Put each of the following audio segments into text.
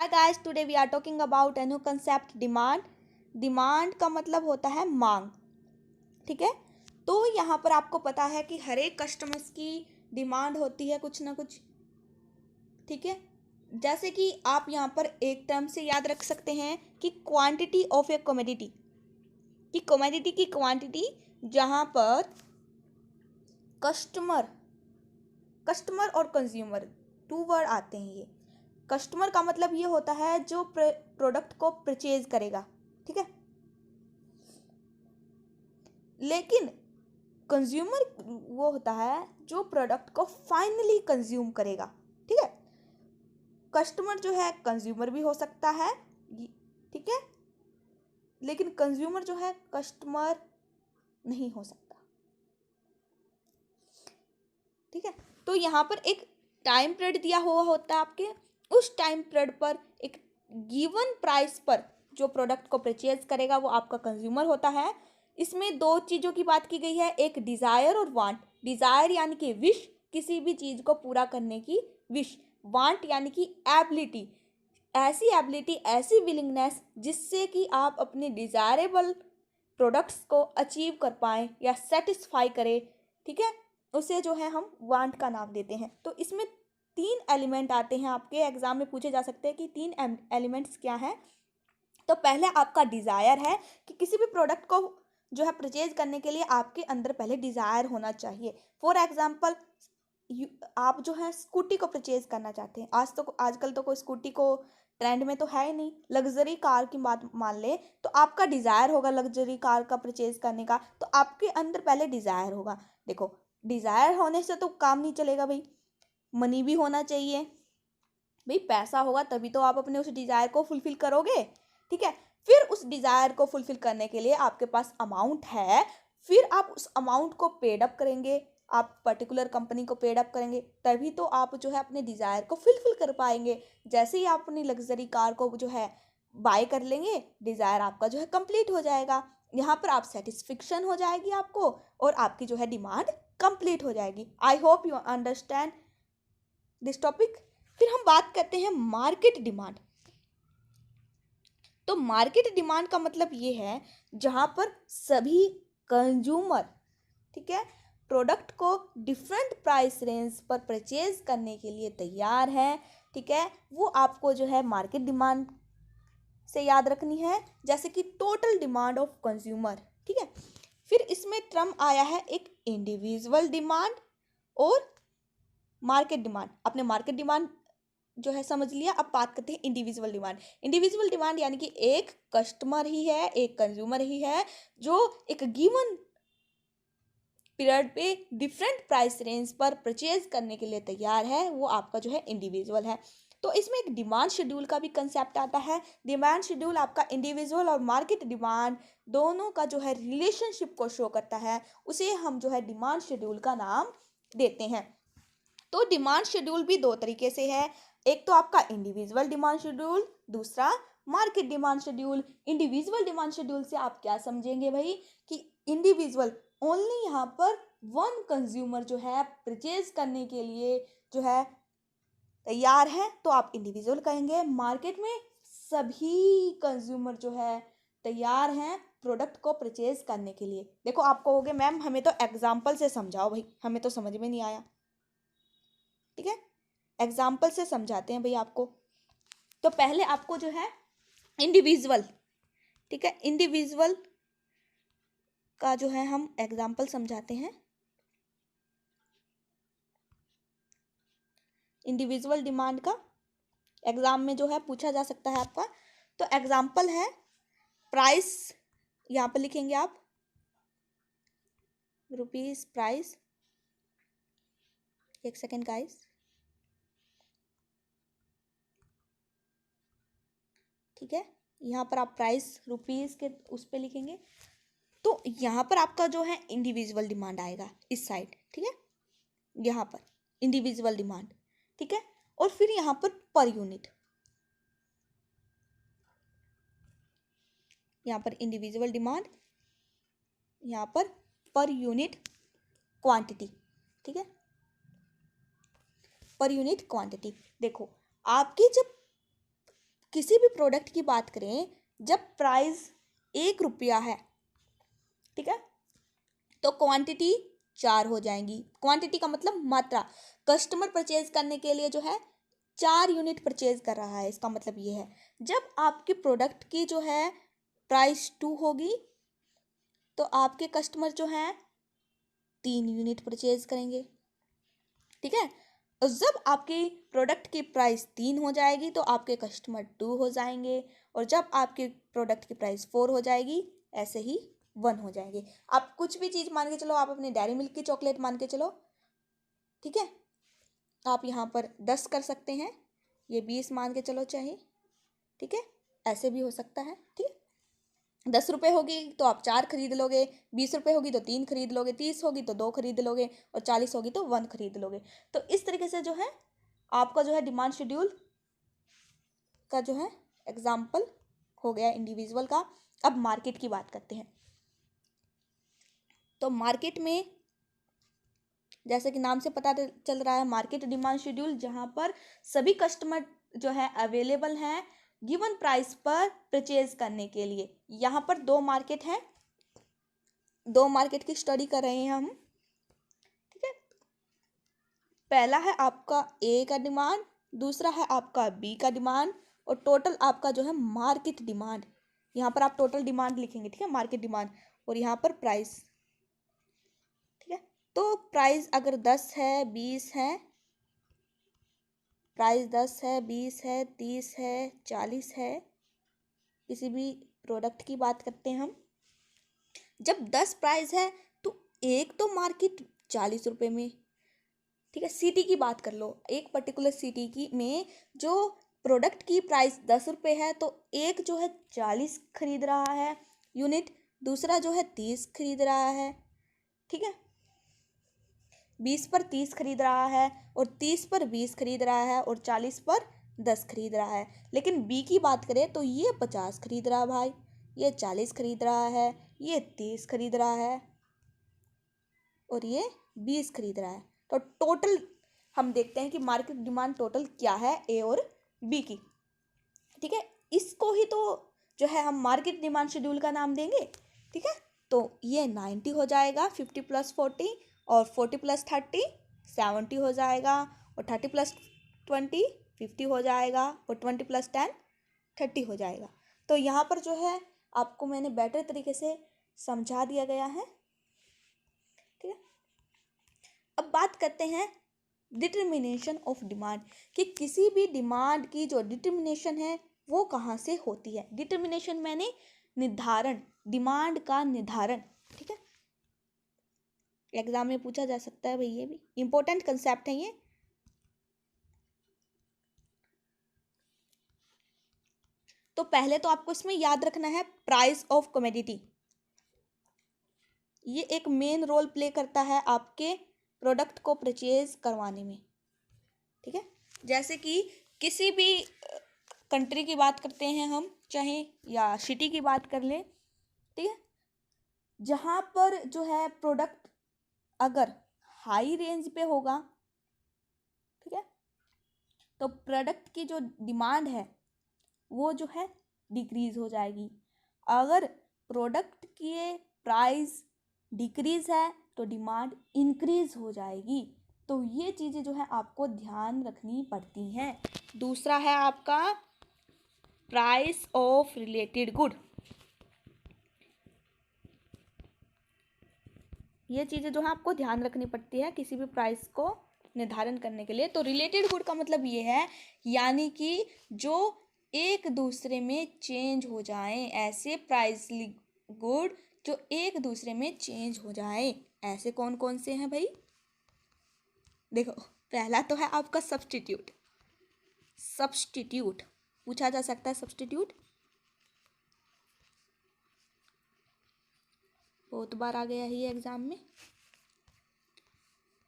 Hi guys, today we are talking about a new concept demand. Demand का मतलब होता है मांग। ठीक है, तो यहाँ पर आपको पता है कि हर एक कस्टमर्स की डिमांड होती है कुछ ना कुछ। ठीक है, जैसे कि आप यहाँ पर एक टर्म से याद रख सकते हैं कि क्वांटिटी ऑफ ए कमोडिटी, कि कमोडिटी की क्वांटिटी, जहाँ पर कस्टमर कस्टमर और कंज्यूमर टू वर्ड आते हैं। ये कस्टमर का मतलब ये होता है जो प्रोडक्ट को परचेज करेगा। ठीक है, लेकिन कंज्यूमर वो होता है जो प्रोडक्ट को फाइनली कंज्यूम करेगा। ठीक है, कस्टमर जो है कंज्यूमर भी हो सकता है। ठीक है, लेकिन कंज्यूमर जो है कस्टमर नहीं हो सकता। ठीक है, तो यहाँ पर एक टाइम पीरियड दिया हुआ होता है आपके, उस टाइम पीरियड पर एक गिवन प्राइस पर जो प्रोडक्ट को परचेज करेगा वो आपका कंज्यूमर होता है। इसमें दो चीज़ों की बात की गई है, एक डिज़ायर और वांट। डिज़ायर यानी कि विश, किसी भी चीज़ को पूरा करने की विश। वांट यानी कि एबिलिटी, ऐसी एबिलिटी, ऐसी विलिंगनेस जिससे कि आप अपने डिज़ायरेबल प्रोडक्ट्स को अचीव कर पाएँ या सेटिस्फाई करें। ठीक है, उसे जो है हम वांट का नाम देते हैं। तो इसमें तीन एलिमेंट आते हैं, आपके एग्जाम में पूछे जा सकते हैं कि तीन एलिमेंट्स क्या हैं। तो पहले आपका डिज़ायर है कि किसी भी प्रोडक्ट को जो है परचेज करने के लिए आपके अंदर पहले डिज़ायर होना चाहिए। फॉर एग्जाम्पल, आप जो है स्कूटी को परचेज करना चाहते हैं। आजकल तो कोई स्कूटी को ट्रेंड में तो है ही नहीं। लग्जरी कार की बात मान ले तो आपका डिज़ायर होगा लग्जरी कार का परचेज करने का, तो आपके अंदर पहले डिज़ायर होगा। देखो, डिज़ायर होने से तो काम नहीं चलेगा भाई, मनी भी होना चाहिए भाई। पैसा होगा तभी तो आप अपने उस डिज़ायर को फुलफिल करोगे। ठीक है, फिर उस डिज़ायर को फुलफिल करने के लिए आपके पास अमाउंट है, फिर आप उस अमाउंट को पेड अप करेंगे, आप पर्टिकुलर कंपनी को पेड अप करेंगे, तभी तो आप जो है अपने डिज़ायर को फुलफिल कर पाएंगे। जैसे ही आप अपनी लग्जरी कार को जो है बाय कर लेंगे, डिज़ायर आपका जो है कंप्लीट हो जाएगा। यहाँ पर आप सेटिस्फिक्शन हो जाएगी आपको, और आपकी जो है डिमांड कंप्लीट हो जाएगी। I hope you understand this topic. फिर हम बात करते हैं मार्केट डिमांड। तो मार्केट डिमांड का मतलब ये है जहां पर सभी कंज्यूमर, ठीक है, प्रोडक्ट को डिफरेंट प्राइस रेंज पर परचेज करने के लिए तैयार है। ठीक है, वो आपको जो है मार्केट डिमांड से याद रखनी है, जैसे कि टोटल डिमांड ऑफ कंज्यूमर। ठीक है, फिर इसमें टर्म आया है एक इंडिविजुअल डिमांड और मार्केट डिमांड। आपने मार्केट डिमांड जो है समझ लिया, अब बात करते हैं इंडिविजुअल डिमांड। इंडिविजुअल डिमांड यानी कि एक कस्टमर ही है, एक कंज्यूमर ही है जो एक गिवन पीरियड पे डिफरेंट प्राइस रेंज पर परचेज करने के लिए तैयार है, वो आपका जो है इंडिविजुअल है। तो इसमें एक डिमांड शेड्यूल का भी कंसेप्ट आता है। डिमांड शेड्यूल आपका इंडिविजुअल और मार्केट डिमांड दोनों का जो है रिलेशनशिप को शो करता है, उसे हम जो है डिमांड शेड्यूल का नाम देते हैं। तो डिमांड शेड्यूल भी दो तरीके से है, एक तो आपका इंडिविजुअल डिमांड शेड्यूल, दूसरा market demand schedule. Individual demand schedule से आप क्या समझेंगे भाई कि इंडिविजुअल ओनली यहाँ पर वन कंज्यूमर जो है परचेज करने के लिए जो है तैयार है, तो आप इंडिविजुअल कहेंगे। मार्केट में सभी कंज्यूमर जो है तैयार हैं प्रोडक्ट को परचेज करने के लिए। देखो, आप कहोगे मैम हमें तो एग्जाम्पल से समझाओ, भाई हमें तो समझ में नहीं आया। ठीक है, एग्जाम्पल से समझाते हैं भाई आपको। तो पहले आपको जो है इंडिविजुअल, ठीक है, इंडिविजुअल का जो है हम एग्जाम्पल समझाते हैं। इंडिविजुअल डिमांड का एग्जाम में जो है पूछा जा सकता है आपका। तो एग्जाम्पल है प्राइस, यहाँ पर लिखेंगे आप रुपीज प्राइस। एक सेकेंड गाइस, ठीक है, यहाँ पर आप प्राइस रुपीज के उस पर लिखेंगे। तो यहाँ पर आपका जो है इंडिविजुअल डिमांड आएगा इस साइड। ठीक है, यहाँ पर इंडिविजुअल डिमांड, ठीक है, और फिर यहाँ पर यूनिट, यहाँ पर इंडिविजुअल डिमांड, यहाँ पर यूनिट क्वांटिटी। ठीक है, पर यूनिट क्वांटिटी। देखो, आपकी जब किसी भी प्रोडक्ट की बात करें, जब प्राइस 1 रुपया है, ठीक है, तो क्वांटिटी 4 हो जाएंगी। क्वांटिटी का मतलब मात्रा, कस्टमर परचेज करने के लिए जो है 4 यूनिट परचेज कर रहा है, इसका मतलब ये है। जब आपकी प्रोडक्ट की जो है प्राइस 2 होगी तो आपके कस्टमर जो हैं 3 यूनिट परचेज करेंगे, ठीक है। और जब आपकी प्रोडक्ट की प्राइस 3 हो जाएगी तो आपके कस्टमर 2 हो जाएंगे, और जब आपके प्रोडक्ट की प्राइस 4 हो जाएगी ऐसे ही 1 हो जाएंगे। आप कुछ भी चीज़ मान के चलो, आप अपने डेयरी मिल्क की चॉकलेट मान के चलो, ठीक है, आप यहाँ पर 10 कर सकते हैं, ये 20 मान के चलो चाहे, ठीक है, ऐसे भी हो सकता है, ठीक है। 10 रुपये होगी तो आप 4 खरीद लोगे, 20 रुपये होगी तो 3 खरीद लोगे, 30 होगी तो 2 खरीद लोगे, और 40 होगी तो 1 खरीद लोगे। तो इस तरीके से जो है आपका जो है डिमांड शेड्यूल का जो है एग्जाम्पल हो गया इंडिविजुअल का। अब मार्केट की बात करते हैं। तो मार्केट में जैसे कि नाम से पता चल रहा है, मार्केट डिमांड शेड्यूल, जहाँ पर सभी कस्टमर जो है अवेलेबल हैं गिवन प्राइस पर परचेज करने के लिए। यहाँ पर 2 मार्केट हैं, 2 मार्केट की स्टडी कर रहे हैं हम, ठीक है। पहला है आपका ए का डिमांड, दूसरा है आपका बी का डिमांड, और टोटल आपका जो है मार्केट डिमांड। यहाँ पर आप टोटल डिमांड लिखेंगे, ठीक है, मार्केट डिमांड, और यहाँ पर प्राइस, ठीक है। तो प्राइस अगर 10 है, 20 है, प्राइस 10 है, 20 है, 30 है, 40 है, किसी भी प्रोडक्ट की बात करते हैं हम। जब 10 प्राइस है तो एक तो मार्केट 40 रुपये में, ठीक है। सिटी की बात कर लो, एक पर्टिकुलर सिटी की में जो प्रोडक्ट की प्राइस 10 रुपये है तो एक जो है 40 खरीद रहा है यूनिट, दूसरा जो है 30 खरीद रहा है, ठीक है। 20 पर 30 खरीद रहा है, और 30 पर 20 खरीद रहा है, और 40 पर 10 खरीद रहा है। लेकिन बी की बात करें तो ये 50 खरीद रहा है भाई, ये 40 खरीद रहा है, ये 30 खरीद रहा है, और ये 20 खरीद रहा है। तो टोटल हम देखते हैं कि मार्केट डिमांड टोटल क्या है ए और बी की, ठीक है। इसको ही तो जो है हम मार्केट डिमांड शेड्यूल का नाम देंगे, ठीक है। तो ये 90 हो जाएगा, 50 + 40, और 40 + 30 70 हो जाएगा, और 30 + 20 50 हो जाएगा, और 20 + 10 30 हो जाएगा। तो यहाँ पर जो है आपको मैंने बेटर तरीके से समझा दिया गया है, ठीक है। अब बात करते हैं डिटर्मिनेशन ऑफ डिमांड, कि किसी भी डिमांड की जो डिटर्मिनेशन है वो कहाँ से होती है। डिटर्मिनेशन मैंने निर्धारण, डिमांड का निर्धारण, ठीक है। एग्जाम में पूछा जा सकता है भाई, ये भी इंपॉर्टेंट कंसेप्ट है ये। तो पहले तो आपको इसमें याद रखना है प्राइस ऑफ कमोडिटी, ये एक मेन रोल प्ले करता है आपके प्रोडक्ट को परचेज करवाने में, ठीक है। जैसे कि किसी भी कंट्री की बात करते हैं हम, चाहे या सिटी की बात कर लें, ठीक है, जहाँ पर जो है प्रोडक्ट अगर हाई रेंज पे होगा, ठीक है, तो प्रोडक्ट की जो डिमांड है वो जो है डिक्रीज हो जाएगी। अगर प्रोडक्ट की प्राइस डिक्रीज है तो डिमांड इंक्रीज हो जाएगी। तो ये चीज़ें जो है आपको ध्यान रखनी पड़ती हैं। दूसरा है आपका प्राइस ऑफ रिलेटेड गुड, ये चीज़ें जो है आपको ध्यान रखनी पड़ती है किसी भी प्राइस को निर्धारण करने के लिए। तो रिलेटेड गुड का मतलब ये है, यानी कि जो एक दूसरे में चेंज हो जाएं, ऐसे प्राइस गुड जो एक दूसरे में चेंज हो जाएं, ऐसे कौन कौन से हैं भाई। देखो, पहला तो है आपका सब्स्टिट्यूट, सब्स्टिट्यूट पूछा जा सकता है, सब्स्टिट्यूट बहुत बार आ गया है ये एग्जाम में,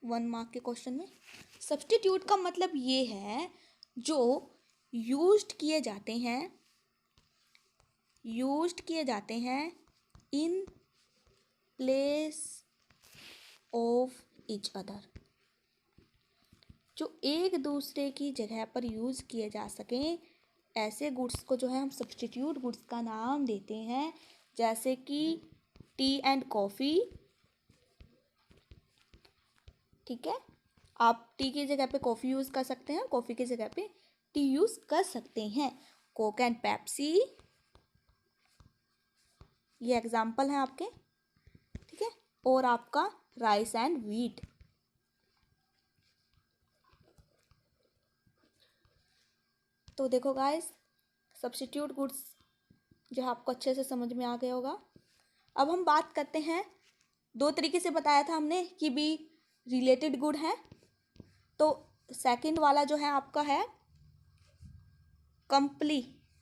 1 मार्क के क्वेश्चन में। सब्स्टिट्यूट का मतलब ये है जो यूज्ड किए जाते हैं in place of each other, जो एक दूसरे की जगह पर यूज़ किए जा सकें ऐसे गुड्स को जो है हम सब्स्टिट्यूट गुड्स का नाम देते हैं, जैसे कि टी एंड कॉफ़ी। ठीक है, आप टी की जगह पे कॉफ़ी यूज़ कर सकते हैं, कॉफ़ी की जगह पे टी यूज़ कर सकते हैं। कोक एंड पेप्सी, ये एग्जाम्पल हैं आपके। ठीक है, और आपका राइस एंड व्हीट। तो देखो गाइस, सब्स्टिट्यूट गुड्स जो है आपको अच्छे से समझ में आ गया होगा। अब हम बात करते हैं, दो तरीके से बताया था हमने कि भी रिलेटेड गुड है। तो सेकंड वाला जो है आपका है कंप्लीमेंट्री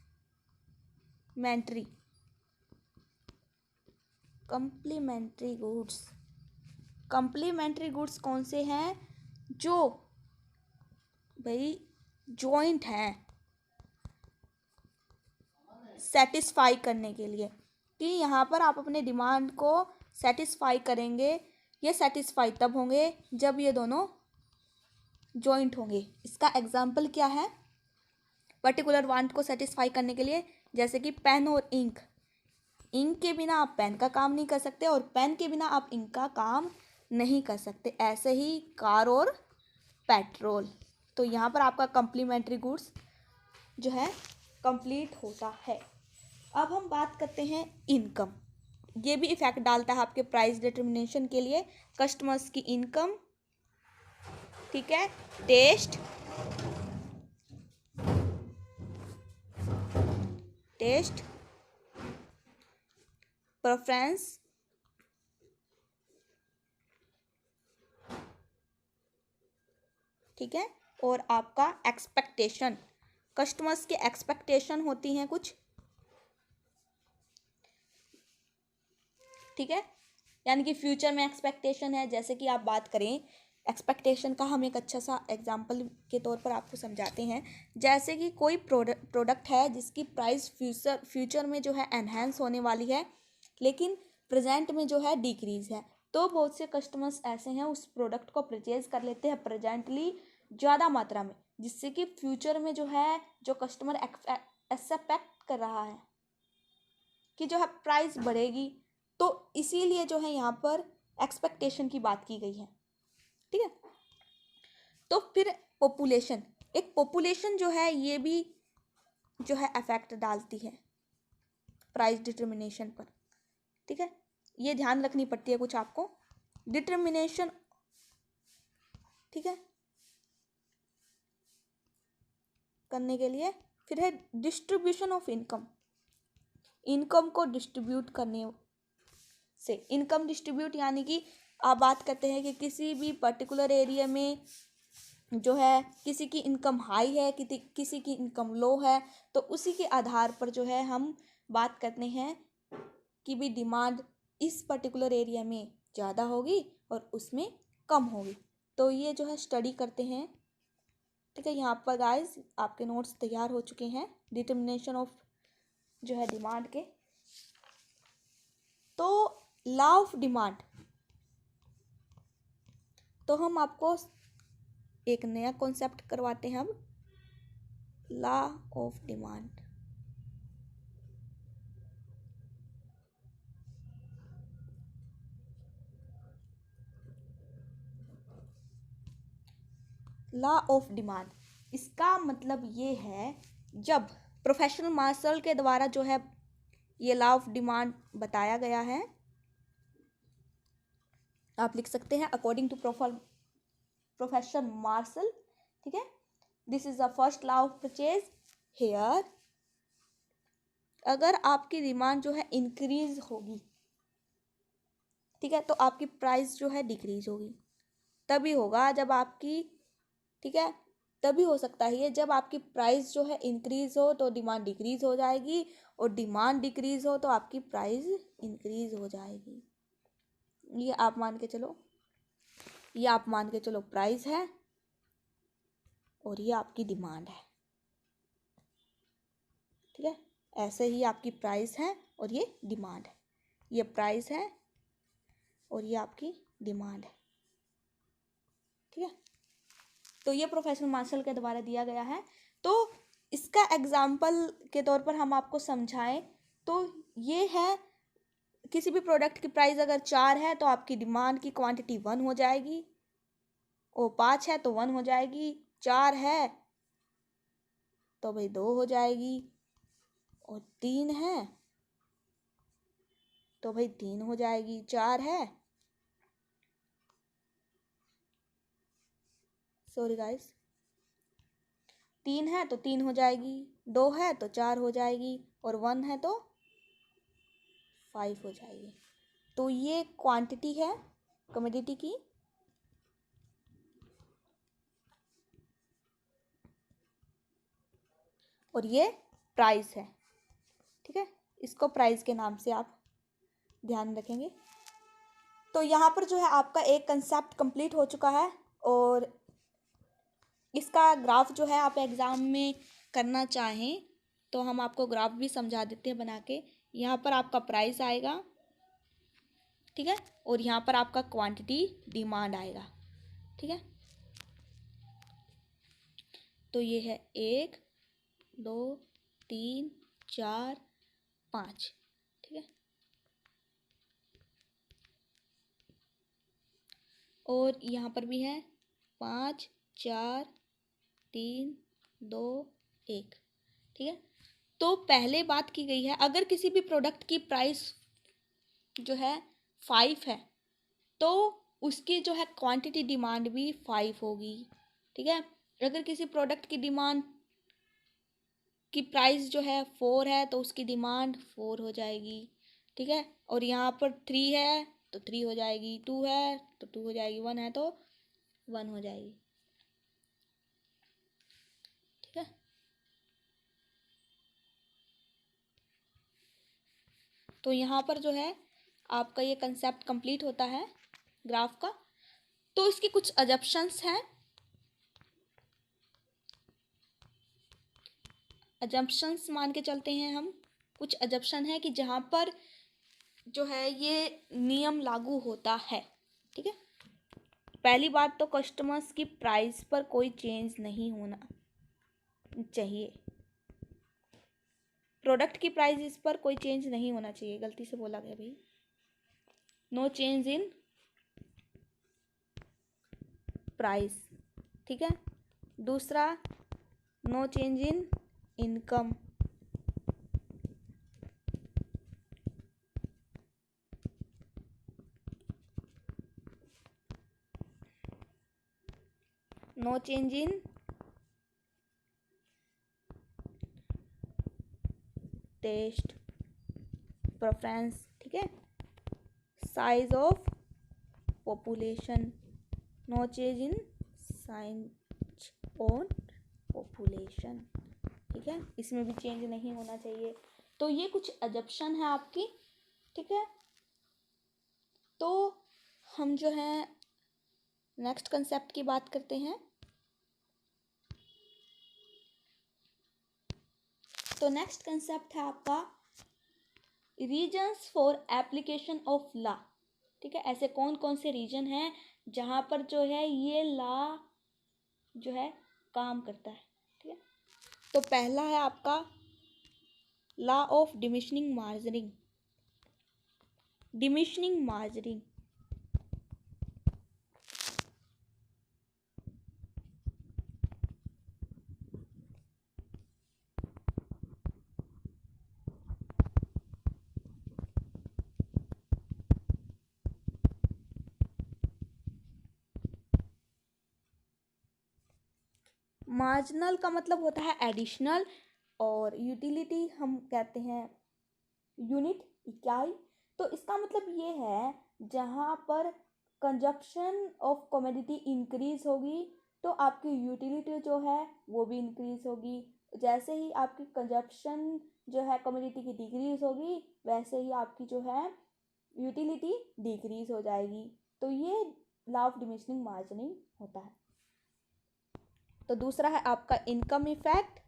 गुड्स। कंप्लीमेंट्री गुड्स कौन से हैं? जो भाई जॉइंट हैं सेटिस्फाई करने के लिए, कि यहाँ पर आप अपने डिमांड को सेटिस्फाई करेंगे। ये सेटिस्फाई तब होंगे जब ये दोनों जॉइंट होंगे। इसका एग्जाम्पल क्या है? पर्टिकुलर वांट को सेटिस्फाई करने के लिए, जैसे कि पेन और इंक। इंक के बिना आप पेन का काम नहीं कर सकते और पेन के बिना आप इंक का काम नहीं कर सकते। ऐसे ही कार और पेट्रोल। तो यहाँ पर आपका कंप्लीमेंट्री गुड्स जो है कंप्लीट होता है। अब हम बात करते हैं इनकम। ये भी इफेक्ट डालता है आपके प्राइस डिटर्मिनेशन के लिए। कस्टमर्स की इनकम, ठीक है, टेस्ट, प्रेफरेंस, ठीक है, और आपका एक्सपेक्टेशन। कस्टमर्स की एक्सपेक्टेशन होती हैं कुछ, ठीक है, यानी कि फ्यूचर में एक्सपेक्टेशन है। जैसे कि आप बात करें एक्सपेक्टेशन का, हम एक अच्छा सा एग्जांपल के तौर पर आपको समझाते हैं। जैसे कि कोई प्रोडक्ट है जिसकी प्राइस फ्यूचर में जो है एनहेंस होने वाली है, लेकिन प्रेजेंट में जो है डिक्रीज है। तो बहुत से कस्टमर्स ऐसे हैं उस प्रोडक्ट को परचेज कर लेते हैं प्रेजेंटली ज़्यादा मात्रा में, जिससे कि फ्यूचर में जो है जो कस्टमर एक्सपेक्ट कर रहा है कि जो है प्राइस बढ़ेगी, तो इसीलिए जो है यहाँ पर एक्सपेक्टेशन की बात की गई है। ठीक है, तो फिर पॉपुलेशन, एक पॉपुलेशन जो है ये भी जो है इफेक्ट डालती है प्राइस डिटर्मिनेशन पर। ठीक है, ये ध्यान रखनी पड़ती है कुछ आपको डिटर्मिनेशन। ठीक है, करने के लिए फिर है डिस्ट्रीब्यूशन ऑफ इनकम। इनकम को डिस्ट्रीब्यूट करने से, इनकम डिस्ट्रीब्यूट यानी कि आप बात करते हैं कि किसी भी पर्टिकुलर एरिया में जो है किसी की इनकम हाई है, किसी की इनकम लो है, तो उसी के आधार पर जो है हम बात करते हैं कि भी डिमांड इस पर्टिकुलर एरिया में ज़्यादा होगी और उसमें कम होगी। तो ये जो है स्टडी करते हैं। ठीक है, यहाँ पर गाइस आपके नोट्स तैयार हो चुके हैं डिटर्मिनेशन ऑफ जो है डिमांड के। तो लॉ ऑफ डिमांड, तो हम आपको एक नया कॉन्सेप्ट करवाते हैं अब, law of demand. Law of demand, इसका मतलब ये है, जब प्रोफेशनल मार्शल के द्वारा जो है ये लॉ ऑफ डिमांड बताया गया है, आप लिख सकते हैं अकॉर्डिंग टू प्रोफेसर मार्शल। ठीक है, this is the first law of purchase here. अगर आपकी डिमांड जो है इंक्रीज होगी, ठीक है, तो आपकी प्राइस जो है डिक्रीज होगी। तभी होगा जब आपकी, ठीक है, तभी हो सकता है जब आपकी प्राइस जो है इंक्रीज हो तो डिमांड डिक्रीज हो जाएगी, और डिमांड डिक्रीज हो तो आपकी प्राइस इंक्रीज हो जाएगी। ये आप मान के चलो, ये आप मान के चलो प्राइस है और ये आपकी डिमांड है। ठीक है, ऐसे ही आपकी प्राइस है और ये डिमांड है, ये प्राइस है और ये आपकी डिमांड है। ठीक है, तो ये प्रोफेसर मार्शल के द्वारा दिया गया है। तो इसका एग्जाम्पल के तौर पर हम आपको समझाएं तो ये है, किसी भी प्रोडक्ट की प्राइस अगर 4 है तो आपकी डिमांड की क्वांटिटी 1 हो जाएगी, और 5 है तो 1 हो जाएगी, 4 है तो भाई 2 हो जाएगी, और 3 है तो भाई 3 हो जाएगी, 4 है, सॉरी गाइस, 3 है तो 3 हो जाएगी, 2 है तो 4 हो जाएगी, और 1 है तो 5 हो जाएगी। तो ये क्वांटिटी है कमोडिटी की, और ये प्राइस है। ठीक है, इसको प्राइस के नाम से आप ध्यान रखेंगे। तो यहाँ पर जो है आपका एक कंसेप्ट कंप्लीट हो चुका है, और इसका ग्राफ जो है आप एग्ज़ाम में करना चाहें तो हम आपको ग्राफ भी समझा देते हैं बना के। यहाँ पर आपका प्राइस आएगा, ठीक है, और यहाँ पर आपका क्वांटिटी डिमांड आएगा। ठीक है, तो ये है 1 2 3 4 5। ठीक है, और यहाँ पर भी है 5 4 3 2 1। ठीक है, तो पहले बात की गई है, अगर किसी भी प्रोडक्ट की प्राइस जो है 5 है तो उसकी जो है क्वांटिटी डिमांड भी 5 होगी। ठीक है, अगर किसी प्रोडक्ट की डिमांड की प्राइस जो है 4 है तो उसकी डिमांड 4 हो जाएगी। ठीक है, और यहाँ पर 3 है तो 3 हो जाएगी, 2 है तो 2 हो जाएगी, 1 है तो 1 हो जाएगी। ठीक है, तो यहाँ पर जो है आपका ये कंसेप्ट कंप्लीट होता है ग्राफ का। तो इसकी कुछ अजम्पशंस हैं, अजम्पशंस मान के चलते हैं हम। कुछ अजम्पशन है कि जहाँ पर जो है ये नियम लागू होता है। ठीक है, पहली बात तो कस्टमर्स की प्राइस पर कोई चेंज नहीं होना चाहिए, प्रोडक्ट की प्राइस इस पर कोई चेंज नहीं होना चाहिए, गलती से बोला गया भाई, नो चेंज इन प्राइस। ठीक है, दूसरा no change in income, no change in taste preference. ठीक है, size of population, no change in size on population. ठीक है, इसमें भी चेंज नहीं होना चाहिए। तो ये कुछ अजम्पशन है आपकी। ठीक है, तो हम जो है नेक्स्ट कंसेप्ट की बात करते हैं। तो नेक्स्ट कंसेप्ट है आपका reasons for application of law. ठीक है, ऐसे कौन कौन से रीजन हैं जहाँ पर जो है ये लॉ जो है काम करता है। ठीक है, तो पहला है आपका law of diminishing margining, diminishing margining. Marginal का मतलब होता है एडिशनल, और यूटिलिटी हम कहते हैं यूनिट, इकाई। तो इसका मतलब ये है जहाँ पर कंजप्शन ऑफ कमोडिटी इंक्रीज होगी तो आपकी यूटिलिटी जो है वो भी इंक्रीज होगी। जैसे ही आपकी कंजप्शन जो है कमोडिटी की डिक्रीज होगी वैसे ही आपकी जो है यूटिलिटी डिक्रीज हो जाएगी। तो ये लॉ ऑफ डिमिनिशिंग मार्जिनिंग होता है। तो दूसरा है आपका इनकम इफेक्ट,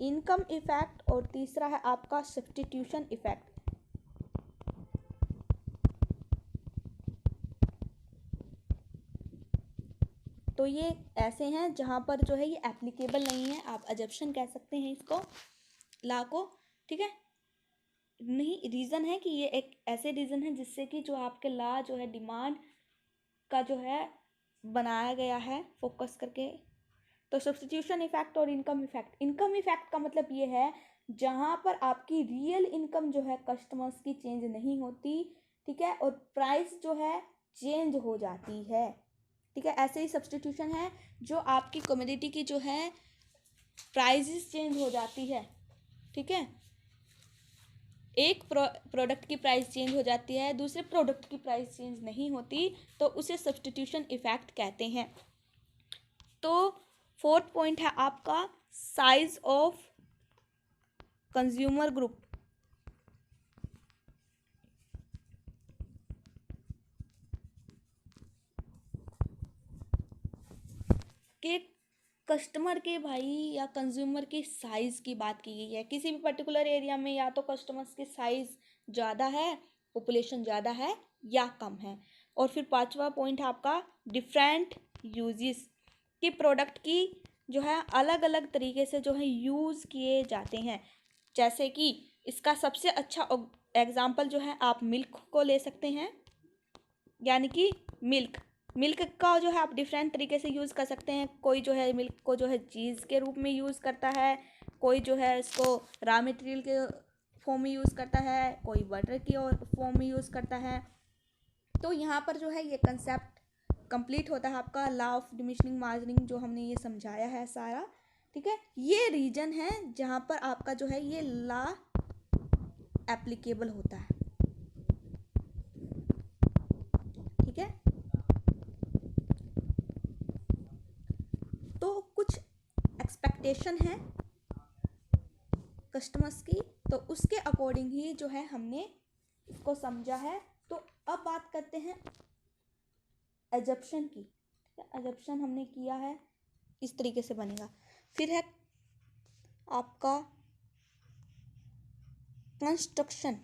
इनकम इफेक्ट, और तीसरा है आपका सब्स्टिट्यूशन इफेक्ट। तो ये ऐसे हैं जहाँ पर जो है ये एप्लीकेबल नहीं है, आप अजप्शन कह सकते हैं इसको, ला को, ठीक है। नहीं, रीज़न है कि ये एक ऐसे रीज़न है जिससे कि जो आपके ला जो है डिमांड का जो है बनाया गया है फोकस करके। तो सब्स्टिट्यूशन इफेक्ट और इनकम इफेक्ट, इनकम इफेक्ट का मतलब ये है जहाँ पर आपकी रियल इनकम जो है कस्टमर्स की चेंज नहीं होती, ठीक है, और प्राइस जो है चेंज हो जाती है, ठीक है। ऐसे ही सब्स्टिट्यूशन है जो आपकी कमोडिटी की जो है प्राइसेस चेंज हो जाती है, ठीक है। एक प्रोडक्ट की प्राइस चेंज हो जाती है, दूसरे प्रोडक्ट की प्राइस चेंज नहीं होती, तो उसे सब्स्टिट्यूशन इफेक्ट कहते हैं। तो फोर्थ पॉइंट है आपका साइज ऑफ कंज्यूमर ग्रुप। के कस्टमर के भाई या कंज्यूमर के साइज की बात की गई है किसी भी पर्टिकुलर एरिया में, या तो कस्टमर्स के साइज ज़्यादा है, पॉपुलेशन ज़्यादा है या कम है। और फिर पांचवा पॉइंट है आपका डिफरेंट यूजेस, कि प्रोडक्ट की जो है अलग अलग तरीके से जो है यूज़ किए जाते हैं। जैसे कि इसका सबसे अच्छा एग्जाम्पल जो है आप मिल्क को ले सकते हैं, यानी कि मिल्क मिल्क का जो है आप डिफरेंट तरीके से यूज़ कर सकते हैं। कोई जो है मिल्क को जो है चीज़ के रूप में यूज़ करता है, कोई जो है इसको रॉ मटेरियल के फॉर्म में यूज़ करता है, कोई बटर की फॉर्म में यूज़ करता है। तो यहाँ पर जो है ये कंसेप्ट कंप्लीट होता है आपका लॉ ऑफ डिमिनिशिंग मार्जिनिंग, जो हमने ये समझाया है सारा, ठीक है। ये रीजन है जहाँ पर आपका जो है ये लॉ एप्लीकेबल होता है, ठीक है। तो कुछ एक्सपेक्टेशन है कस्टमर्स की, तो उसके अकॉर्डिंग ही जो है हमने इसको समझा है। तो अब बात करते हैं एजप्शन की। एजप्शन हमने किया है, इस तरीके से बनेगा। फिर है आपका construction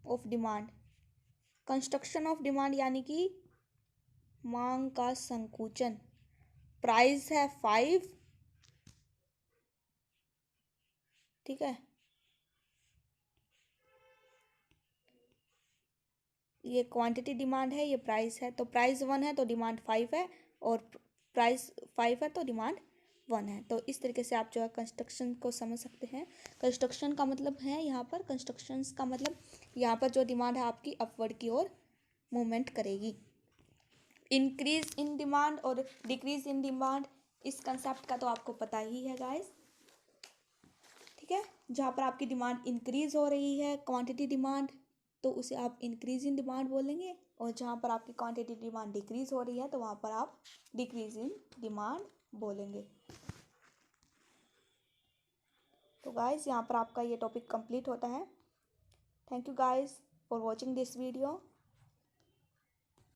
of demand. Construction of demand यानी कि मांग का संकुचन। प्राइस है 5, ठीक है, ये क्वांटिटी डिमांड है, ये प्राइस है। तो प्राइस 1 है तो डिमांड 5 है, और प्राइस 5 है तो डिमांड 1 है। तो इस तरीके से आप जो है कंस्ट्रक्शन को समझ सकते हैं। कंस्ट्रक्शन का मतलब है यहाँ पर, कंस्ट्रक्शंस का मतलब यहाँ पर जो डिमांड है आपकी अपवर्ड की ओर मूवमेंट करेगी। इंक्रीज इन डिमांड और डिक्रीज इन डिमांड, इस कंसेप्ट का तो आपको पता ही है गाइस, ठीक है। जहाँ पर आपकी डिमांड इंक्रीज हो रही है, क्वांटिटी डिमांड, तो उसे आप इंक्रीज इन डिमांड बोलेंगे। और जहाँ पर आपकी क्वांटिटी डिमांड डिक्रीज हो रही है तो वहाँ पर आप डिक्रीज इन डिमांड बोलेंगे। तो गाइस यहाँ पर आपका ये टॉपिक कंप्लीट होता है। Thank you guys for watching this video.